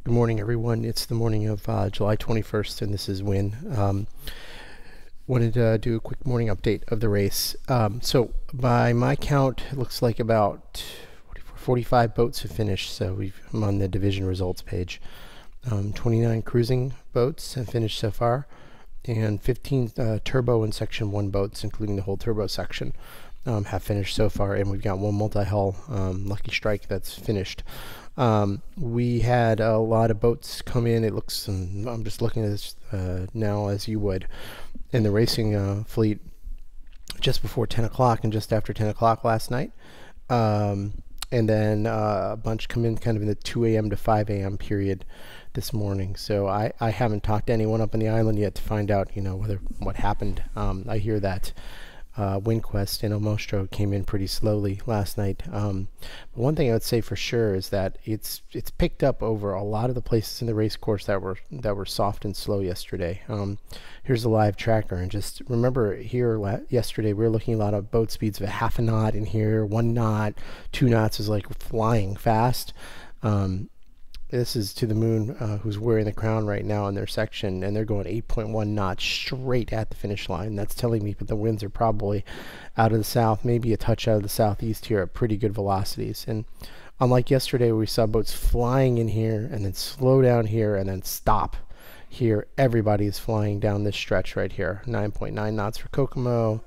Good morning, everyone. It's the morning of July 21st, and this is Win. Wanted to do a quick morning update of the race. So by my count, it looks like about 45 boats have finished. So I'm on the division results page. 29 cruising boats have finished so far, and 15 turbo and section 1 boats, including the whole turbo section, have finished so far, and we've got one multi-hull Lucky Strike that's finished. We had a lot of boats come in. It looks, I'm just looking at this now as you would, in the racing fleet just before 10 o'clock and just after 10 o'clock last night. And then a bunch come in kind of in the 2 a.m. to 5 a.m. period this morning. So I haven't talked to anyone up on the island yet to find out, what happened. I hear that WinQuest and El Mostro came in pretty slowly last night. But one thing I would say for sure is that it's picked up over a lot of the places in the race course that were soft and slow yesterday. Here's the live tracker, and just remember here yesterday we were looking at a lot of boat speeds of a half a knot in here, 1 knot, 2 knots is like flying fast. This is To the Moon, who's wearing the crown right now in their section, and they're going 8.1 knots straight at the finish line. That's telling me that the winds are probably out of the south, maybe a touch out of the southeast here at pretty good velocities. And unlike yesterday where we saw boats flying in here and then slow down here and then stop here, everybody is flying down this stretch right here. 9.9 knots for Kokomo,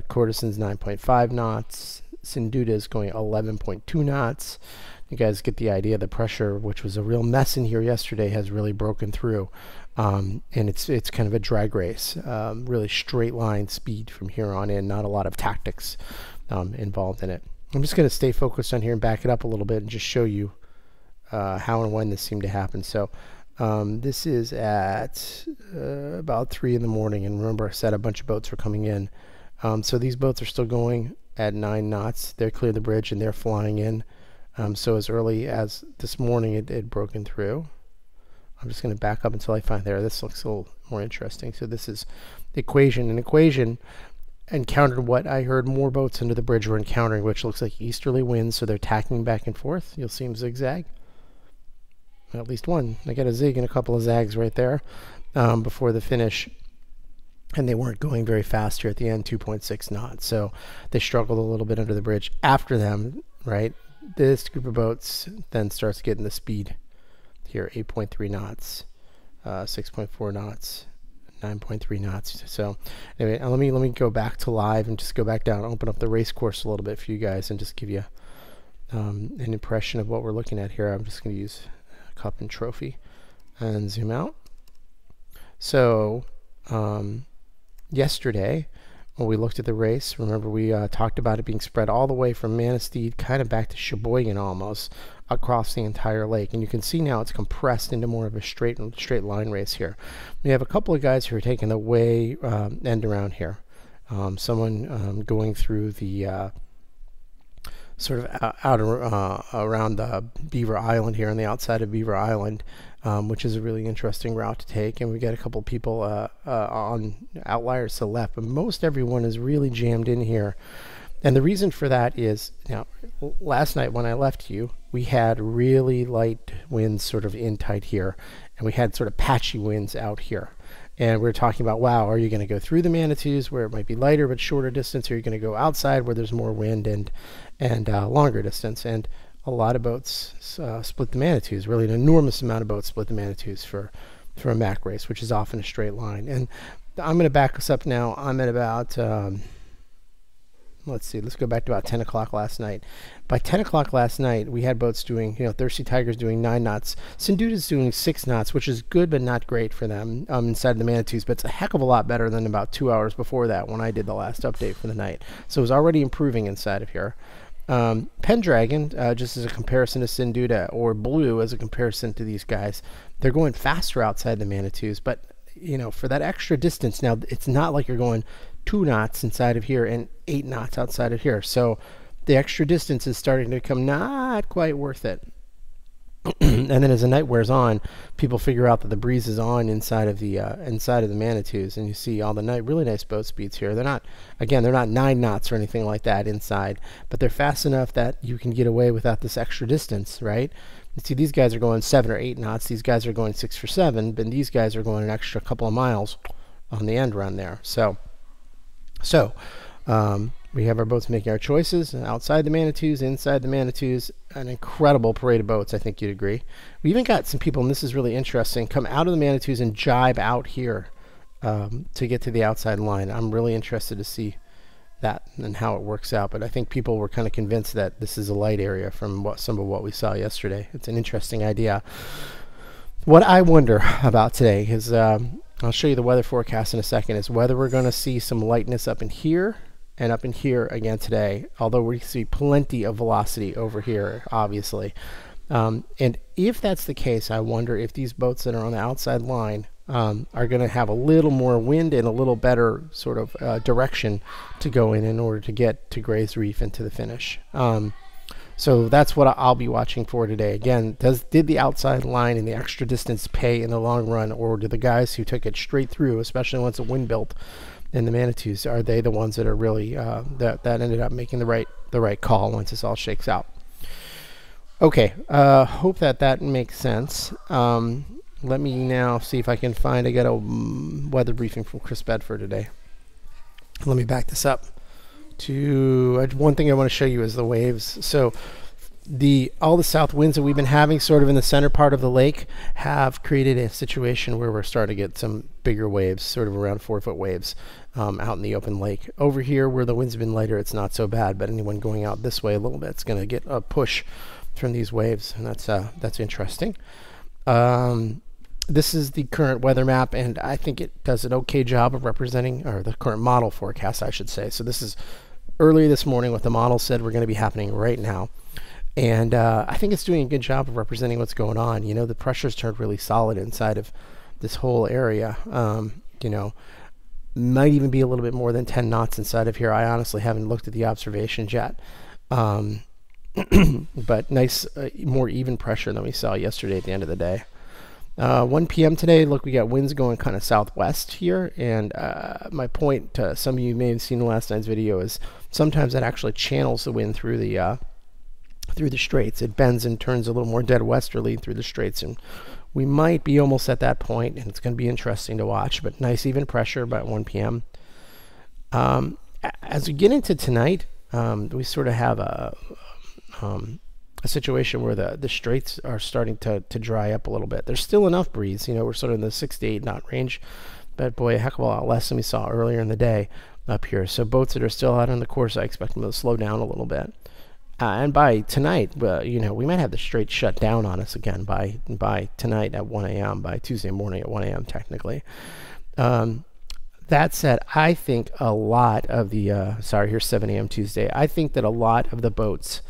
Courtesan's 9.5 knots, Sinduda is going 11.2 knots. You guys get the idea. The pressure, which was a real mess in here yesterday, has really broken through, and it's kind of a drag race, really straight line speed from here on in. Not a lot of tactics involved in it. I'm just going to stay focused on here and back it up a little bit and just show you how and when this seemed to happen. So this is at about 3 in the morning, and remember I said a bunch of boats were coming in. So these boats are still going at 9 knots. They're clear the bridge and they're flying in. So as early as this morning, it had broken through. I'm just going to back up until I find there. This looks a little more interesting. So this is Equation. And Equation encountered what I heard more boats under the bridge were encountering, which looks like easterly winds. So they're tacking back and forth. You'll see them zigzag. At least one. I got a zig and a couple of zags right there before the finish. And they weren't going very fast here at the end, 2.6 knots. So they struggled a little bit under the bridge. After them, right? This group of boats then starts getting the speed here, 8.3 knots, 6.4 knots, 9.3 knots. So anyway, let me go back to live and just go back down, open up the race course a little bit for you guys and just give you an impression of what we're looking at here. I'm just going to use Cup and Trophy and zoom out. So yesterday, when we looked at the race, remember we talked about it being spread all the way from Manistee kind of back to Sheboygan almost across the entire lake. And you can see now it's compressed into more of a straight line race here. We have a couple of guys who are taking the way end around here. Someone going through the sort of out around the Beaver Island here on the outside of Beaver Island, which is a really interesting route to take. And we got a couple people on outliers to the left, but most everyone is really jammed in here. And the reason for that is, last night when I left you, we had really light winds sort of in tight here, and we had sort of patchy winds out here. And we were talking about, wow, are you going to go through the Manitous where it might be lighter but shorter distance, or are you going to go outside where there's more wind and longer distance? And a lot of boats split the Manitous. Really an enormous amount of boats split the Manitous for a MAC race, which is often a straight line. And I'm going to back us up now. I'm at about, let's see, let's go back to about 10 o'clock last night. By 10 o'clock last night, we had boats doing, Thirsty Tiger's doing 9 knots. Sinduda's doing 6 knots, which is good but not great for them inside the Manitous, but it's a heck of a lot better than about 2 hours before that when I did the last update for the night. So it was already improving inside of here. Pendragon, just as a comparison to Sinduda, or Blue as a comparison to these guys, they're going faster outside the Manitous, but for that extra distance, now it's not like you're going 2 knots inside of here and 8 knots outside of here. So the extra distance is starting to become not quite worth it. And then as the night wears on, people figure out that the breeze is on inside of the Manitous, and you see all the really nice boat speeds here. They're not 9 knots or anything like that inside, but they're fast enough that you can get away without this extra distance, right? You see, these guys are going 7 or 8 knots. These guys are going 6 or 7, but these guys are going an extra couple of miles on the end run there. So we have our boats making our choices outside the Manitous, inside the Manitous. An incredible parade of boats, I think you'd agree. We even got some people, and this is really interesting, come out of the Manitous and jibe out here to get to the outside line. I'm really interested to see that and how it works out, but I think people were kind of convinced that this is a light area from some of what we saw yesterday. It's an interesting idea. What I wonder about today is, I'll show you the weather forecast in a second, is whether we're going to see some lightness up in here and up in here again today, although we see plenty of velocity over here, obviously. And if that's the case, I wonder if these boats that are on the outside line are going to have a little more wind and a little better sort of direction to go in order to get to Gray's Reef and to the finish. So that's what I'll be watching for today. Again, did the outside line and the extra distance pay in the long run, or do the guys who took it straight through, especially once the wind built in the Manitous, are they the ones that are really that ended up making the right call once this all shakes out? Okay, hope that makes sense. Let me now see if I can find. I got a weather briefing from Chris Bedford today. Let me back this up to one thing I want to show you is the waves. So all the south winds that we've been having sort of in the center part of the lake have created a situation where we're starting to get some bigger waves, sort of around 4-foot waves out in the open lake. Over here where the wind's been lighter, it's not so bad, but anyone going out this way a little bit is going to get a push from these waves, and that's interesting. This is the current weather map, and I think it does an okay job of representing, or the current model forecast, I should say. So this is early this morning what the model said were going to be happening right now. And I think it's doing a good job of representing what's going on. You know, the pressure's turned really solid inside of this whole area. You know, might even be a little bit more than 10 knots inside of here. I honestly haven't looked at the observations yet. But nice, more even pressure than we saw yesterday at the end of the day. 1 p.m. today, look, we got winds going kind of southwest here, and my point to some of you may have seen last night's video is sometimes that actually channels the wind through the straits. It bends and turns a little more dead westerly through the straits, and we might be almost at that point, and it's going to be interesting to watch, but nice even pressure by 1 p.m. As we get into tonight, we sort of have a situation where the straits are starting to dry up a little bit. There's still enough breeze, you know, we're sort of in the 6 to 8 knot range, but boy, a heck of a lot less than we saw earlier in the day up here. So boats that are still out on the course, I expect them to slow down a little bit. And by tonight, you know, we might have the straits shut down on us again by tonight at 1 a.m., by Tuesday morning at 1 a.m. technically. That said, I think a lot of the, here's 7 a.m. Tuesday, I think that a lot of the boats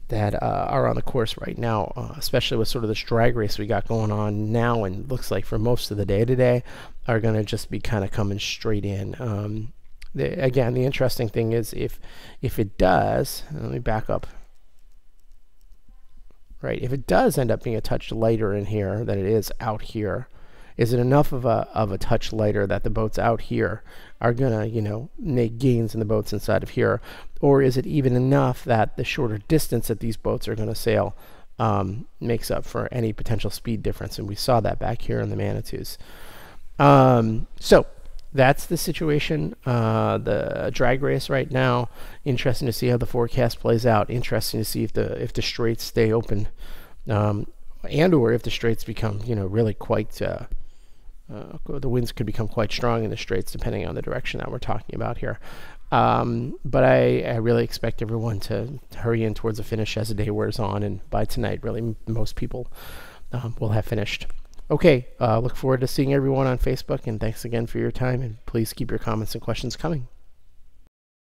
that are on the course right now, especially with sort of this drag race we got going on now and looks like for most of the day today, are going to just be kind of coming straight in. Again, the interesting thing is if it does, let me back up. Right, if it does end up being a touch lighter in here than it is out here, is it enough of a touch lighter that the boats out here are gonna, you know, make gains in the boats inside of here, or is it even enough that the shorter distance that these boats are gonna sail makes up for any potential speed difference? And we saw that back here in the Manitous. So that's the situation, the drag race right now. Interesting to see how the forecast plays out. Interesting to see if the straits stay open, and or if the straits become, you know, really quite, the winds could become quite strong in the straits depending on the direction that we're talking about here. But I really expect everyone to hurry in towards the finish as the day wears on, and by tonight, really most people will have finished. Okay, look forward to seeing everyone on Facebook, and thanks again for your time, and please keep your comments and questions coming.